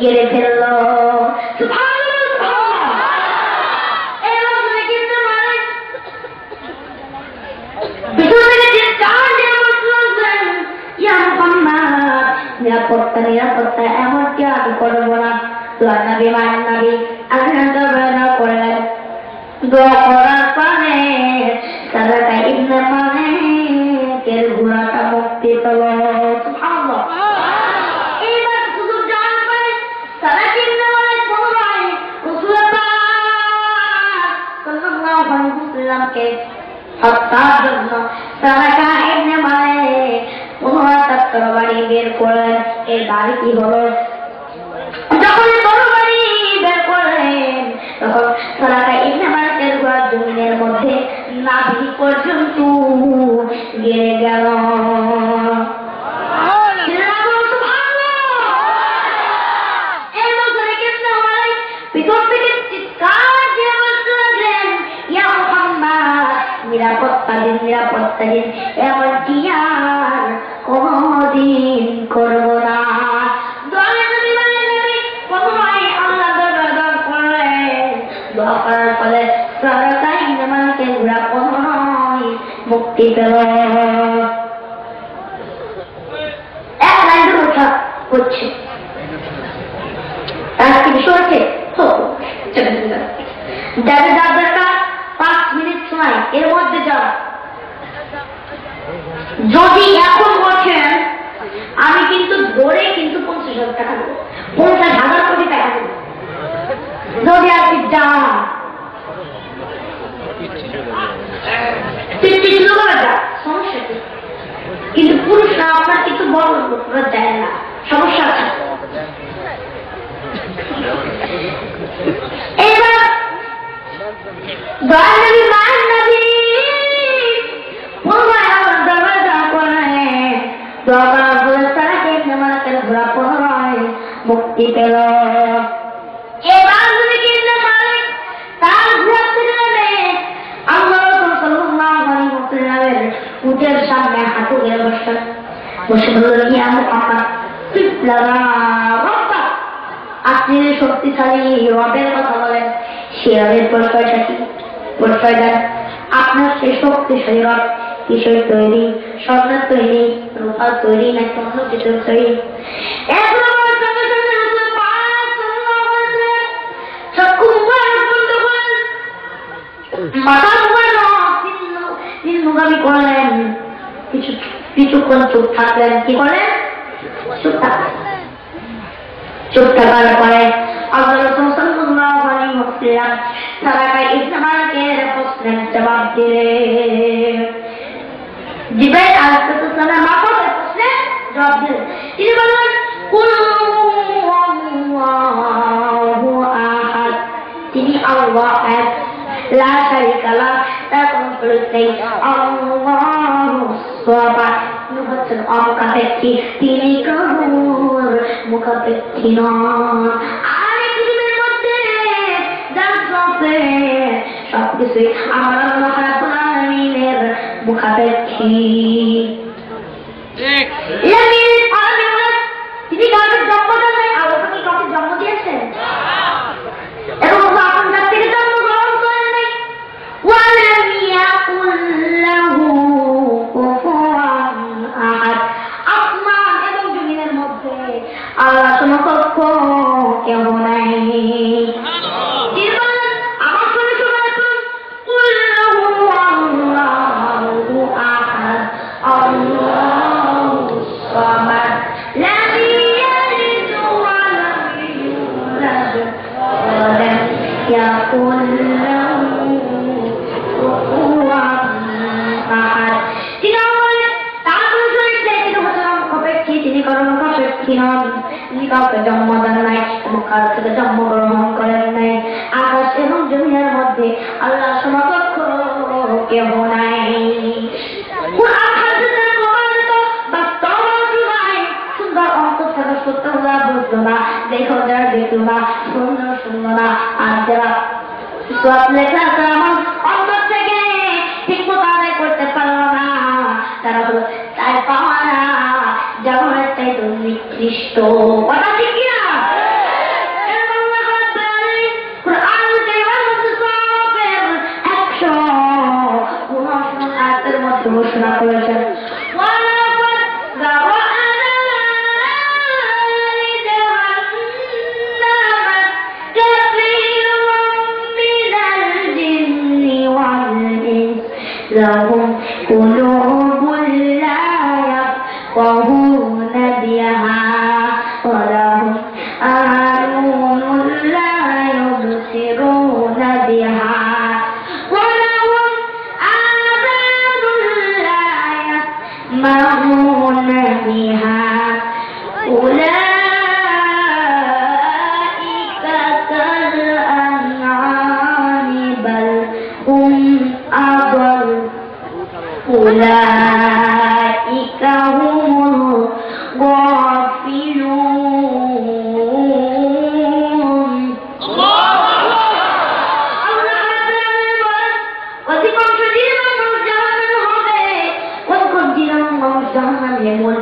গেড়ে ফেলল। নিরাপত্তা নিরাপত্তা এমনকি আমি করবো না। নবী মায়ের নবী আল্লাহ দরবারে করলেন। দোয়া করার পরে সারাটা ইবনে মালিকের ঘোড়াটা মুক্তি পেল। সুবহানাল্লাহ। এইবার শুধু জান পায় সারাটা ইবনে মালিক পুনরায় রাসূল পাক সাল্লাল্লাহু আলাইহি ওয়াসাল্লামকে হত্যার জন্য সারাটা ইবনে মালিক পুনরায় তার তরবারি বের করলেন। এই বাড়ি কি হলো? যখন তরবারি বের করলেন তখন সারাটা ইবনে মালিকের ঘোড়া জমিনের মধ্যে নাভি পর্যন্ত গেড়ে গেল। ভিতর থেকে চিৎকার দিয়ে বলতে লাগলেন, ইয়া মুহাম্মদ, নিরাপত্তা দিন, নিরাপত্তা দিন, এমনটি আর কোনদিন করবো না। দোয়া করার ফলে সারাটা ইবনে মালিকের ঘোড়া পুনরায় মুক্তি পেল। এক লাইনের কথা হচ্ছে তার কি বিষয় আছে? যাদের যার দরকার 5 মিনিট সময়, এর মধ্যে যাও। যদি এখন বলছেন আমি কিন্তু ধরে কিন্তু 50,000 টাকা দেবো, 50,000 কোটি টাকা দেবো। যদি আপনি যান সমস্যা কি? কিন্তু পুরুষরা আপনার কিন্তু বড় লোকরা দেয় না, সমস্যা আছে। এবার দয়ানবী মায়ের নবী পুনরায় আমার দরজা করলেন। দোয়া করার ফলে সারাটা ইবনে মালিকের ঘোড়া পুনরায় মুক্তি পেল। এবার ইবনে মালিক তার ঘোড়া থেকে নেমে আল্লাহ রাসূল সাল্লাল্লাহু আলাইহি ওয়াসাল্লামের উটের সামনে হাঁটু গেড়ে বসলেন। বসে বললেন, ইয়া মুহাম্মদ, আপনি শক্তিশালী রবের কথা বলেন, সে রবের পরিচয়টা কি? পরিচয় দেন। আপনার সেই শক্তিশালী রব কিসের তৈরি? স্বর্ণের তৈরি, রূপার তৈরি, নাকি অন্য কিছুর তৈরি? করলেন, কিছুক্ষণ চুপ থাকলেন। কি করলেন? চুপ থাকলেন। চুপ থাকার পরে আল্লাহ রাসূল সাল্লাল্লাহু আলাইহি ওয়াসাল্লাম সারাটা ইবনে মালিকের প্রশ্নের জবাব দিলেন। জিবরাইল আলাইহিস সালাম মাথার প্রশ্নের জবাব দিলেন। তিনি বললেন, কুল হুয়াল্লাহু আহাদ, তিনি আল্লাহ এক, লা শারীকা লাহু, তার কোনো শরীক নেই। আল্লাহুস সামাদ, তিনি হচ্ছেন অমুখাপেক্ষী, তিনি কারোর মুখাপেক্ষী নন। আর এই পৃথিবীর মধ্যে যা আছে সবকিছুই আমার আল্লাহ রাব্বুল আলামিনের মুখাপেক্ষী। তিনি কাউকে জন্ম দেন নাই, আল্লাহ কি কাউকে জন্ম দিয়েছেন? এবং আপন যার থেকে জন্মগ্রহণ করেন নাই। ওয়ালাম ইয়াকুল লাহু কুফুয়ান আহাদ, আসমান এবং জমিনের মধ্যে আল্লাহ সমকক্ষ কেউ নাই। আমার সঙ্গে সবাই কুল হুয়াল্লাহু আহাদ, আল্লাহুস সামাদ, লাম ইয়ালিদ ওয়া লাম ইউলাদ ওয়া লাম ইয়াকুল লাহু কুফুয়ান আহাদ। তিনি কারো মুখাপেক্ষী নন, তিনি কাউকে জন্ম দেন নাই এবং কারো থেকে জন্মগ্রহণ করেন নাই। আকাশ এবং জমিনের মধ্যে আল্লাহ সমকক্ষ কেউ নাই। সুন্দর অন্তর থাকা সত্য হলা বুঝলো না, দেখো যারা দেখলো না, সুন্দর শুনলো না, আর যারা সব লেখা আছে আমার অন্তর থেকে ঠিক মতো আদায় করতে পারলো না, তারা হলো তাই পাওয়া না যেমন একটাই তো নিকৃষ্ট। কথা ঠিক কিনা?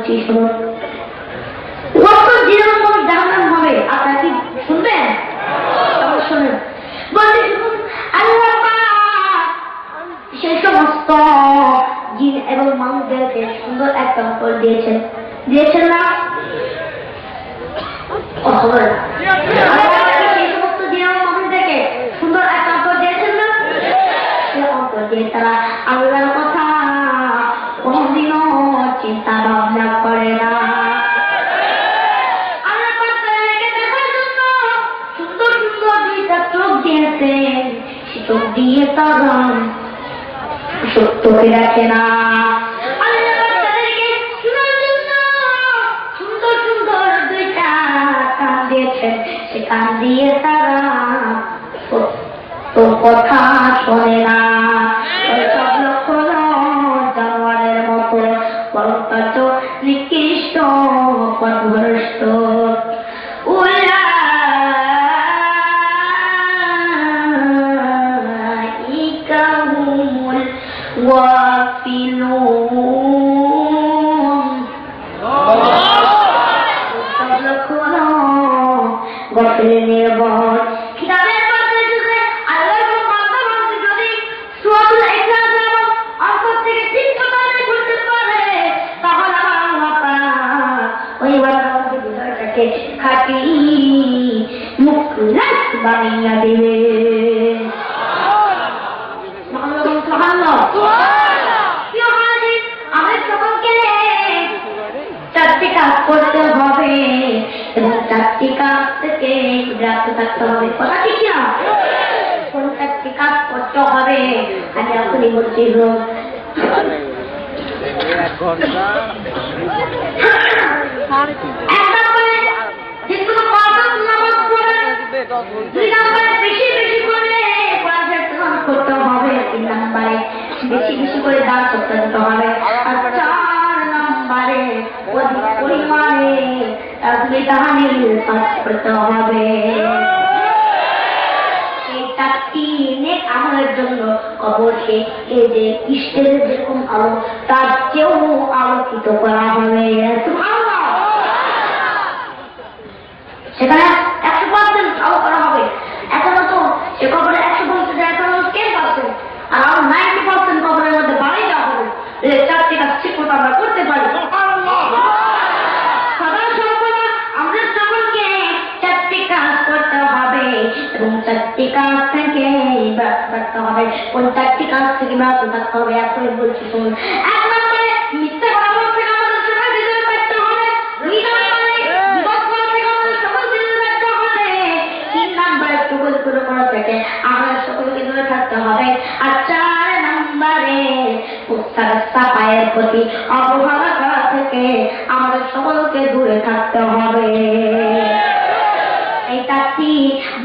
বলছি শুনুন, রক্ত যেরকম জাহান্নাম হবে আপনারা কি শুনবেন? শুনুন, বলছি শুনুন, আল্লাহ সেই সমস্ত জিন এবং মানুষদেরকে সুন্দর একটা অন্তর দিয়েছেন, দিয়েছেন না? সেই সমস্ত জিন এবং মানুষদেরকে সুন্দর একটা অন্তর দিয়েছেন না? সে অন্তর দিয়ে তারা আল্লাহর কথা কোনদিনও চিন্তা ভাবনা করে না। আল্লাহ তাদেরকে দেখার জন্য সুন্দর সুন্দর দুইটা চোখ দিয়েছেন, সে চোখ দিয়ে তারা সত্যকে রাখে না। আল্লাহ তাদেরকে শোনার জন্য সুন্দর সুন্দর দুইটা কান দিয়েছেন, সে কান দিয়ে তারা তোর কথা শোনে না। সব লোক হলো জানোয়ারের মতো, বরং তার তো নিকৃষ্ট পথভ্রষ্ট। খাটি মুখ বানিয়ে দেবে। আমাদের সকলকে চারটি কাজ করতে হবে এবং চারটি কাজ থেকে বিরত থাকতে হবে। কথা ঠিক না? কোন চারটি কাজ করতে হবে আমি এখনই বলছি। করতে হবে, 3 নম্বরে বেশি বেশি করে দান করতে হবে, আর 4 নম্বরে অধিক পরিমাণে তাহানির কাজ করতে হবে। এই 4টি নেক আমলের জন্য কবরকে এই যে ইষ্টের যেরকম আলো তার চেয়েও আলোকিত করা হবে। সেখানে 100% আলো করা হবে। এখনো তো সে কবরে 100% এখনো স্কেল পাচ্ছে, আর আরো 90% কবরের মধ্যে বাড়িয়ে দেওয়া হবে। 4টি কাজ ঠিক মতো আমরা করতে পারি। আমাদের সকলকে 4টি কাজ করতে হবে এবং 4টি কাজ থেকে ব্যস্ত থাকতে হবে। কোন 4টি কাজ থেকে ব্যস্ত থাকতে হবে এখনই বলছি শুনুন। 1 নম্বরে মিথ্যা কথা বলতে আমাদের সবাই বিরত থাকতে হবে। 2 নম্বরে বিপদ থেকে আমাদের সকল বিরত থাকতে হবে। 3 নম্বরে চুগলখুরি করা থেকে আমাদের সকলকে দূরে থাকতে হবে। আর 4 নম্বরে উত্তর সাফাইয়ের প্রতি অবহেলা করা থেকে আমাদের সকলকে দূরে থাকতে হবে। এই 4টি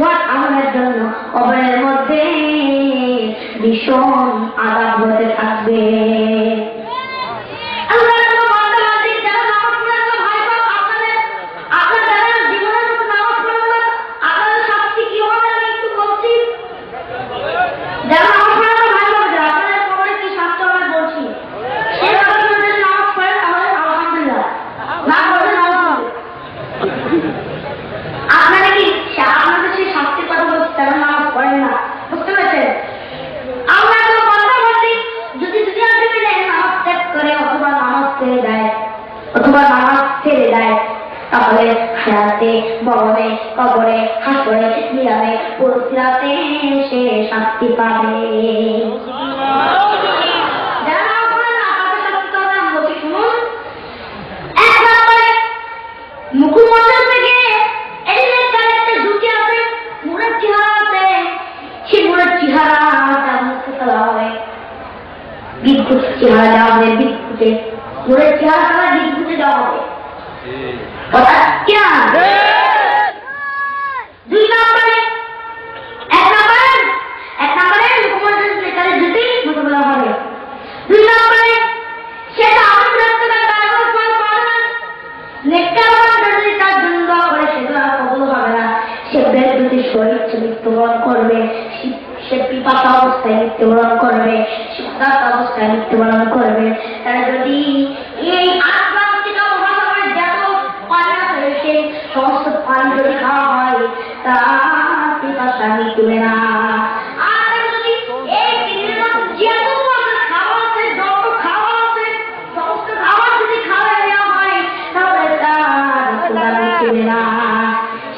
বদ আমাদের জন্য কবরের মধ্যে ভীষণ আযাব হতে থাকবে। তাহলে হায়াতে মরণে কবরে হাসরে নিরামে পুরুষরাতে সে শান্তি পাবে। মুখমণ্ডল থেকে একটা ঝুঁকি আছে, মুখের চেহারা আছে, সে মুখের চেহারাটা মুখে ফেলা হবে, বিদ্যুৎ চেহারা দেওয়া হবে, বিদ্যুতে মুখের চেহারাটা বিদ্যুতে দেওয়া হবে। 2 নম্বরে 1 নম্বরে মুখমণ্ডল নেতারে জুতি মুখে ফেলা হবে। 2 নম্বরে সেটা আনন্দ রাখতে পারবে না, নেককার যদি তার জন্য করে সেগুলো কবুল হবে না। সে বেদুতি শরীর মৃত্যুবরণ করবে, সে পিপাসা অবস্থায় মৃত্যুবরণ করবে, সে ক্ষুধার্ত অবস্থায় মৃত্যুবরণ করবে। তারা যদি এই 8 থেকে সমস্ত পানি যদি খাওয়া হয় তা পিপাসা মিটবে না। আর যদি এই পৃথিবীর মধ্যে যে কোনো খাবার আছে, যত খাবার আছে, সমস্ত খাবার যদি খাওয়া দেওয়া হয় তাহলে তার ক্ষুধা মিটবে না।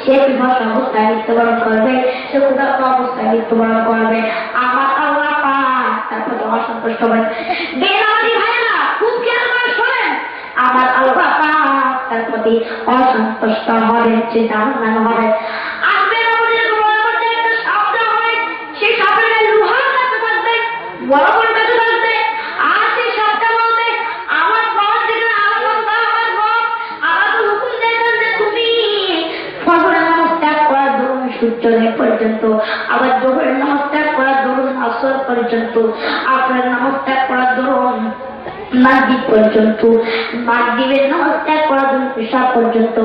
সে পিপাসা অবস্থায় মৃত্যুবরণ করবে, সে ক্ষুধার্ত অবস্থায় মৃত্যুবরণ করবে। আমার আল্লাহ পাক তার প্রতি অসন্তুষ্ট হবেন। বেনামাজি ভাইরা খুব খেয়াল করে শোনেন, আমার আল্লাহ পাক তার প্রতি অসন্তুষ্ট হবে, সে জাহান্নামে হবে। আসবে আমাদের গোড়ার মধ্যে একটা সাপ হবে, সেই সাপের গায়ে লোহার কাছে থাকবে, বড় বড় কাছে থাকবে। আর সেই সাপটা বলবে, আমার পথ থেকে আমার তো হুকুম দিয়েছেন যে তুমি ফজরের নামাজ ত্যাগ করার দরুন সূর্যোদয় পর্যন্ত, আবার জোহরের নামাজ ত্যাগ করার দরুন আসর পর্যন্ত, আসরের নামাজ ত্যাগ করার দরুন মাগরিব পর্যন্ত, মাগরিবের নামাজ ত্যাগ করার দরুন ঈশা পর্যন্ত,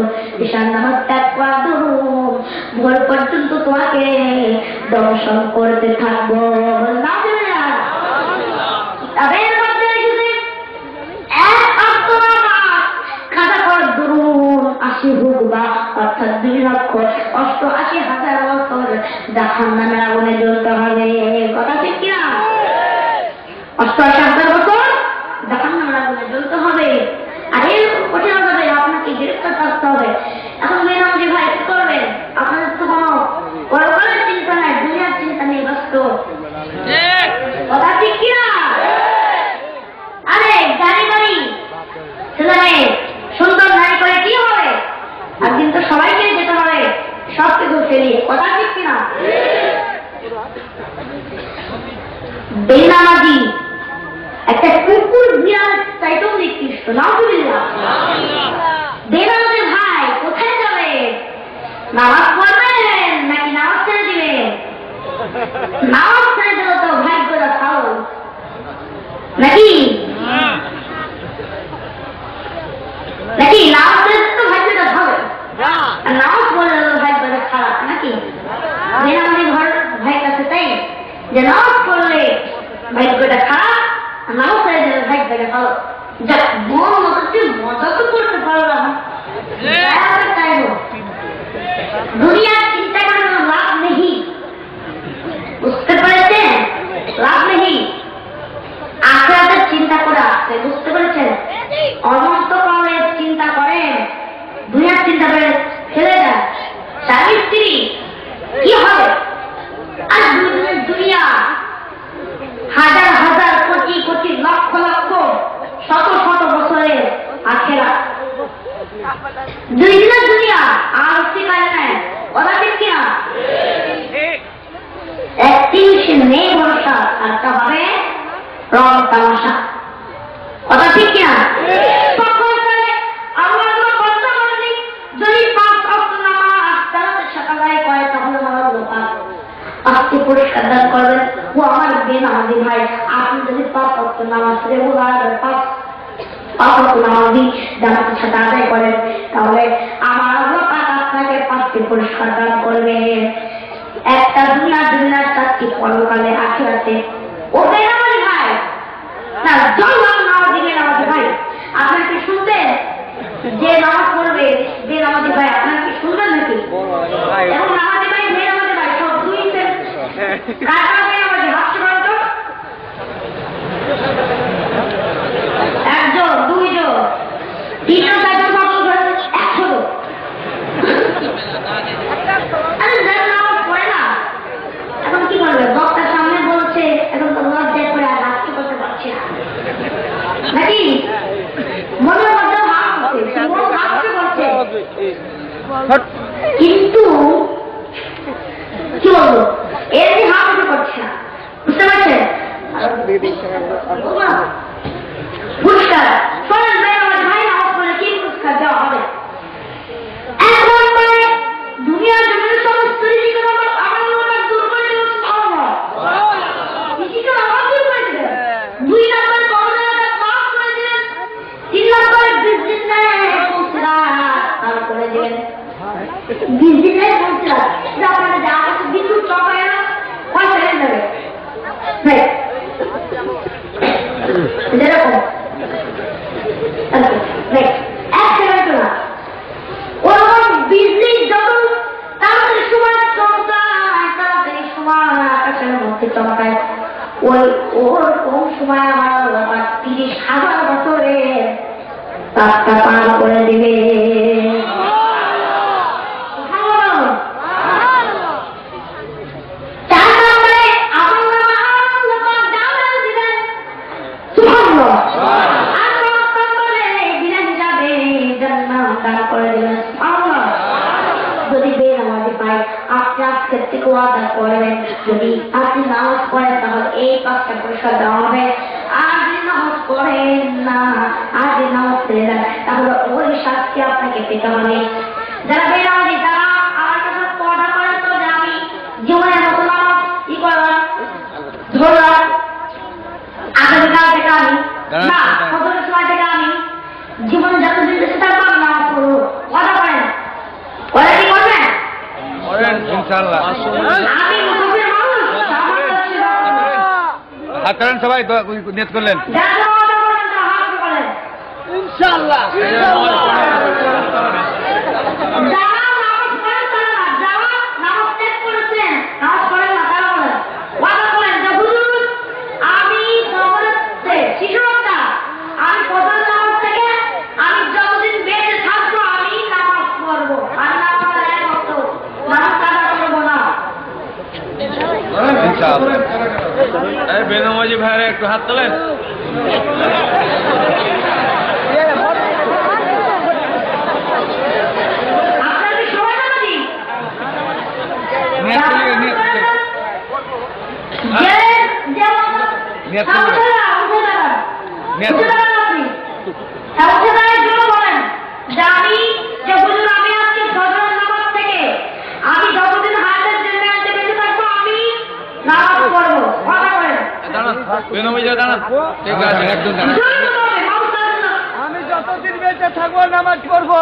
ঈশার নামাজ ত্যাগ করার দরুন ভোর পর্যন্ত তোমাকে দর্শন করতে থাকবো। না তাদের মধ্যে এসেছে এক আত্মনামাজ খাতা করার দরুন ৮০ হুকবা অর্থাৎ ২,৮৮,০০০ বছর জাহান্নামের আগুনে জ্বলতে হবে। কথা ঠিক কিনা? ৮৮,০০০ বছর জাহান্নামের আগুনে জ্বলতে হবে। আর এর কঠিন হবে, আপনাকে গ্রেফতার থাকতে হবে। এখন বেনামাজি ভাই কি করবেন? আপনাদের তো কোনো পরকালের চিন্তা নাই, দুনিয়ার চিন্তা নেই, ব্যস্ত। কথা ঠিক কিনা? আরে গাড়ি গাড়ি ছেলে মেয়ে সুন্দর নারী করে কি হবে? একদিন তো সবাইকে যেতে হবে, সব কিছু ফেলিয়ে। কথা ঠিক কিনা? বেনামাজি একটা কুকুর বিড়াল চাইতেও নিকৃষ্ট। নাউজুবিল্লাহ। বেনামাজি ভাই কোথায় যাবে? নামাজ পড়বেন নাকি নামাজ ছেড়ে দিবেন? নামাজ ছেড়ে দিলে তো ভাগ্যটা খাও নাকি নাকি নামাজ ছেড়ে তো ভাগ্যটা খাবে, আর নামাজ পড়লে ভাগ্যটা খারাপ নাকি? বেনামাজি ভাই কাছে তাই যে নামাজ পড়লে ভাগ্যটা খারাপ, নামাজ ছেড়ে দিলে ভাগ্যটা ভালো। যাক, মন মতো মজা তো করতে পারলাম, তাই দুনিয়ার চিন্তা করে কোনো লাভ নেই। বুঝতে পেরেছেন? লাভ নেই। আখিরাতের চিন্তা করে আসছে, বুঝতে পেরেছেন? অনন্ত কালের চিন্তা করেন, দুনিয়ার চিন্তা করে ফেলে দেন। স্বামী স্ত্রী কি হবে? আর দুনিয়া হাজার হাজার কোটি কোটি লক্ষ লক্ষ শত শত বছরের আখিরাত। 2 দিনের দুনিয়া আর অস্তিকার নেয়। কথা ঠিক কিনা? এক জিনিসে নেই ভরসা, একটা হবে রং তামাশা। কথা ঠিক কিনা? যদি 5 ওয়াক্ত নামাজ তারাতে সকালে করে তাহলে আমার লোকা আজকে পুরস্কার দান করবেন। ও আমার বেনামাজি ভাই, আপনি যদি 5 ওয়াক্ত নামাজ রেগুলার 5 ওয়াক্ত নামাজি জামাতের সাথে আদায় করেন তাহলে আমার আল্লাহ পাক আপনাকে 5টি পুরস্কার দান করবে। একটা দুনিয়ার 4টি পরকালে আখিরাতে। ও বেনামাজি ভাই না, জন্ম নামাজি বেনামাজি ভাই, আপনার কি শুনতেন? যে নামাজ পড়বে বেনামাজি ভাই, আপনার কি শুনবেন নাকি? এবং নামাজি ভাই বেনামাজি ভাই সব দুই কারা বেনামাজি হাসতে পারেন তো? 1 জন, 2 জন, 3 জন, 4 জন, 5 জন, 100 জন। আরে যারা নামাজ পড়ে না এখন কি করবে? বক্তার সামনে বলছে, এখন তো লজ্জায় করে আর হাসতে করতে পারছে না নাকি? মনের মধ্যে ভাব করছে, মন হাসতে করছে, কিন্তু কি বলবো এমনি হাসতে করছে না। বুঝতে পারছেন? পুরস্কার শোনেন বেনামাজি ভাই, নামাজ পড়লে কি পুরস্কার দেওয়া হবে? 1 নম্বরে দুনিয়ার জমির সমস্ত রিজিকের আমার দূর করে দেবো। রিজিকের অভাব দূর করে দেবেন। 2 নম্বরে করোনাটা মাফ করে দিবেন। 3 নম্বরে 20 দিন আর করে দিবেন। 20 দিনের পৌঁছরা আপনারা যা আছে বিদ্যুৎ চপায় না পয়সা এনে দেবে যেরকম এক সেকেন্ড না ওরকম 20 চমকায় ওই ওর কোন সময় আমার আবার 30,000 বছরের রাস্তা পার করে দিবে। যদি আপনি নামাজ পড়েন তাহলে এই 5টা পুরস্কার দেওয়া হবে। আর যদি নামাজ পড়েন না, আর যদি নামাজ ছেড়ে দেন তাহলে ওই শাস্তি আপনাকে পেতে হবে। যারা বেনামাজি তারা আমার কাছে পড়া করেন তো যে আমি জীবনের মতো নামাজ কি করলাম ধরলাম আগামীকাল থেকে আমি না কতটা সময় থেকে আমি জীবন যতদিন বেঁচে থাকবো আমি নামাজ পড়বো। কথা করেন ওরা কি করবেন? ইনশাআল্লাহ হাত করেন সবাই নিয়ত করলেন ইনশাআল্লাহ। বেনামাজি ভাইরা একটু হাত তোলেন। আমি যতদিন বেঁচে থাকবো নামাজ পড়বো।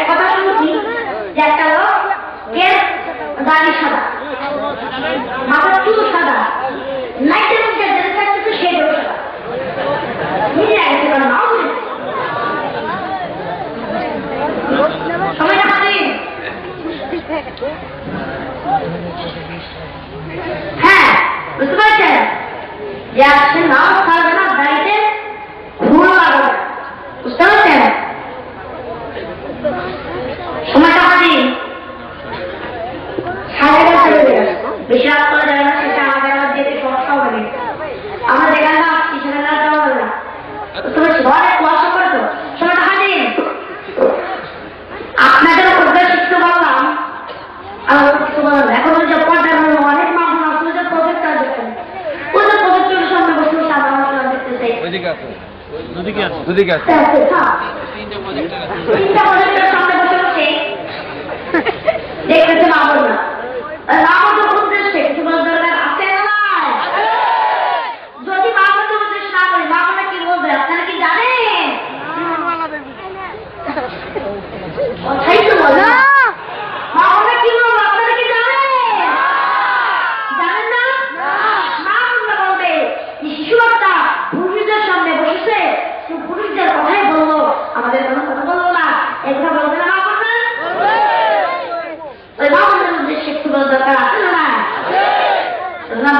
কথা শুনছি যে একটা লোক গাড়ি সাদা মাথার চুল সাদা লাইটের মধ্যে যেতে থাকতেছে সেটাও সাদা নিজে আগে নাও সময় রাখছি। হ্যাঁ বুঝতে পারছেন যে আসছে নাও ছাড়বে না গাড়িতে ঘুর লাগাবে। বুঝতে পারছেন সময়টা হাজি বেশি রাত করা যাবে না। সেটা আমাদের আবার যেতে সমস্যা হবে। আমরা যেখানে আসছি সেখানে রাত দেওয়া হবে না। বুঝতে পারছি ঘরে কুয়াশা করতো সময়টা হাজি আপনাদের উদ্যোগ শিখতে পারলাম। আমার কিছু বললাম এখন ওই যে পর্দার অনেক মানুষ আসলে যে প্রজেক্টটা দেখছেন ওই যে প্রজেক্টের সামনে বসে সাদা মানুষ দেখতেছে তিনটা প্রজেক্টের সামনে বসে বসে দেখতেছে মামুন না মামুন উদ্দেশ্যে কিছু দরকার আছে না। যদি মামুন উদ্দেশ্য না করি মামুনটা কি বলবে আপনারা কি জানেন? কথাই তো বলে মামুনটা কি বলবো আপনারা কি জানেন? জানেন না? মামুনটা বলবে শিশুরা পুরুষদের সামনে বসেছে পুরুষদের কথাই বললো আমাদের কোনো কথা বললো না। এগুলো বলবে না ওই মামুনের উদ্দেশ্যে একটু দরকার আছে না?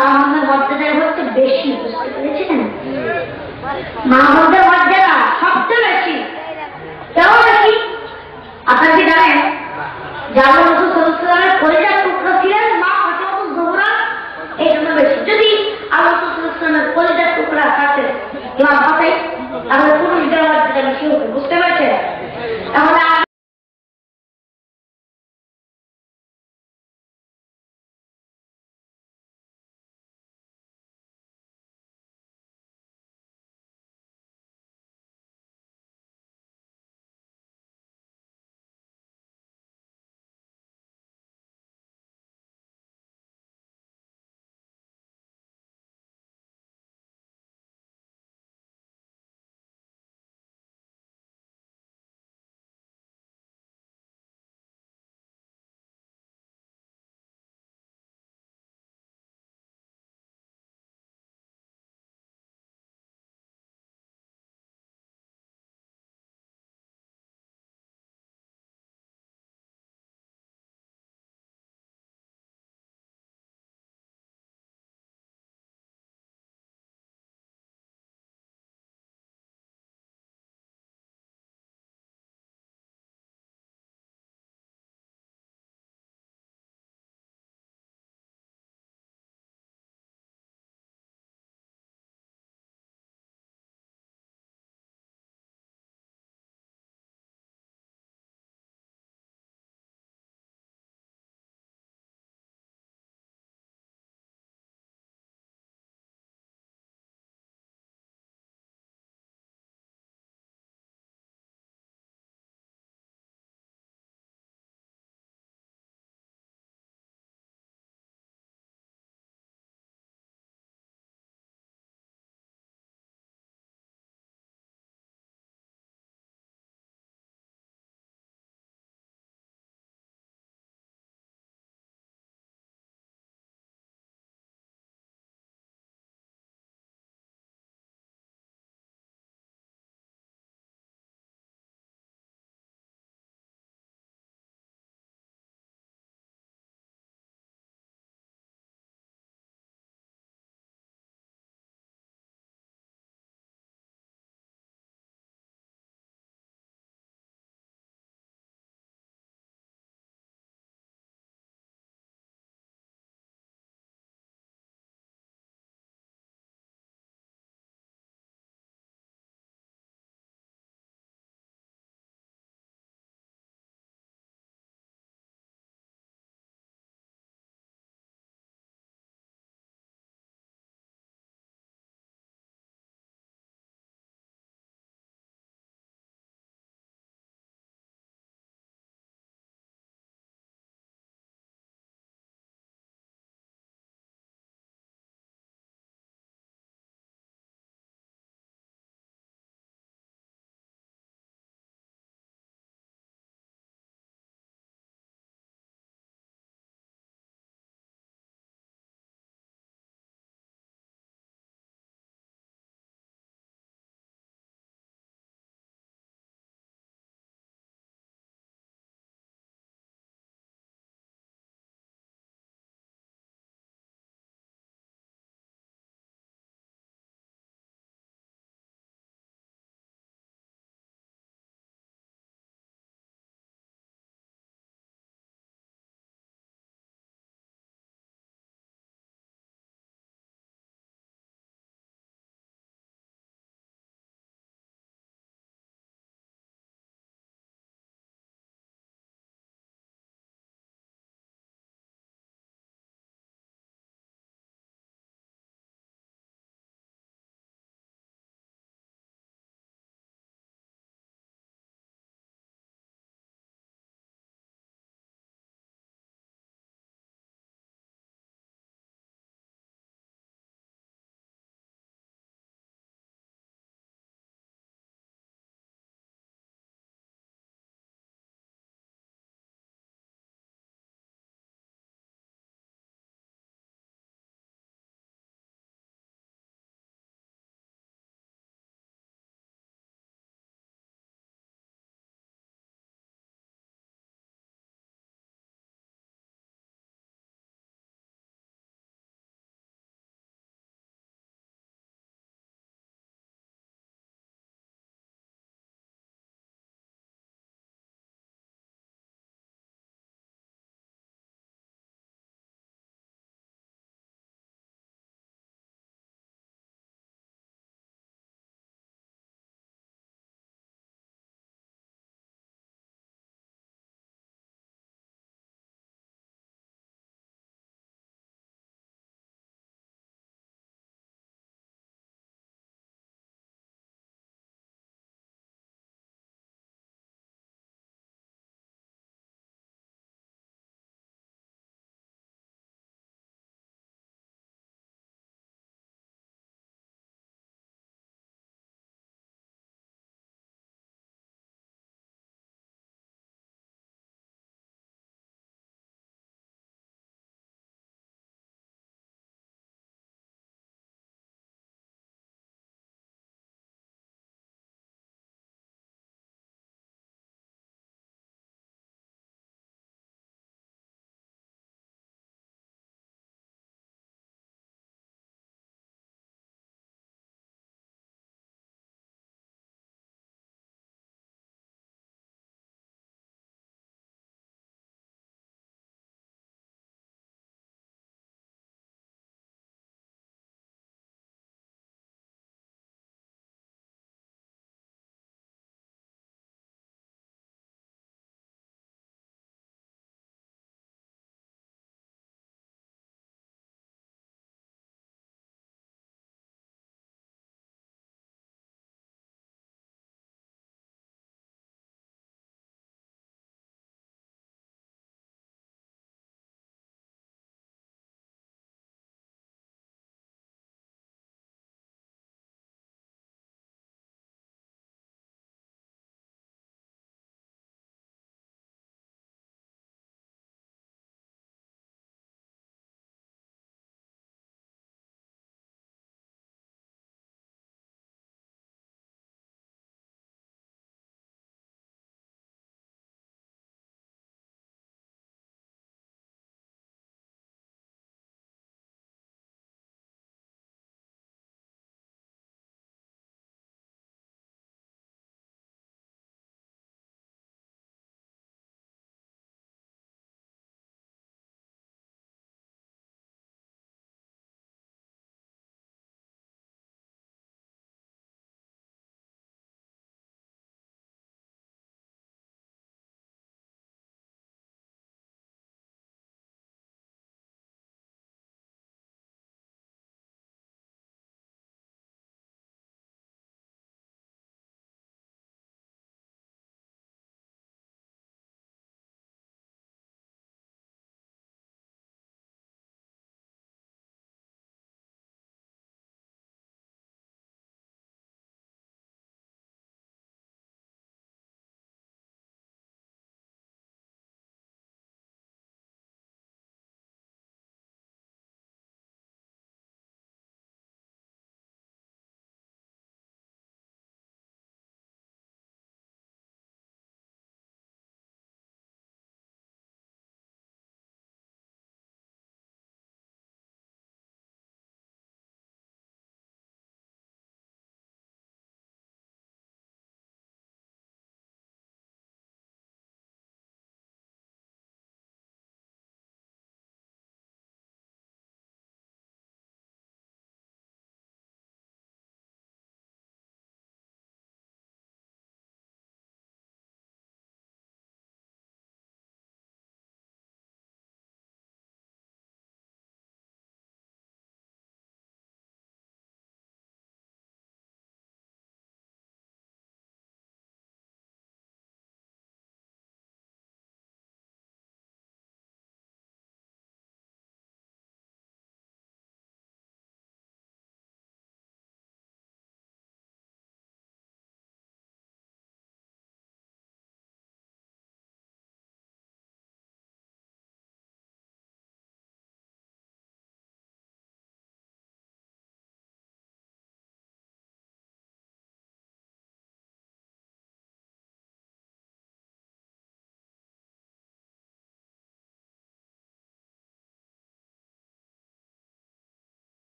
মামুনের মর্যাদা হচ্ছে বেশি। বুঝতে পেরেছেন? মা বোনদের মর্যাদা সবচেয়ে বেশি। কেমন বেশি? আপনারা কি জানেন যে আল্লাহ রাসূল সাল্লাল্লাহু আলাইহি ওয়াসাল্লামের কলিজার টুকরা ছিলেন মা ফাতিমা জোহরা, এই জন্য বেশি। যদি আল্লাহ রাসূল সাল্লাল্লাহু আলাইহি ওয়াসাল্লামের কলিজার টুকরা থাকতেন ইমাম হাসান, তাহলে পুরুষদের মর্যাদা বেশি হতো। বুঝতে পারছেন?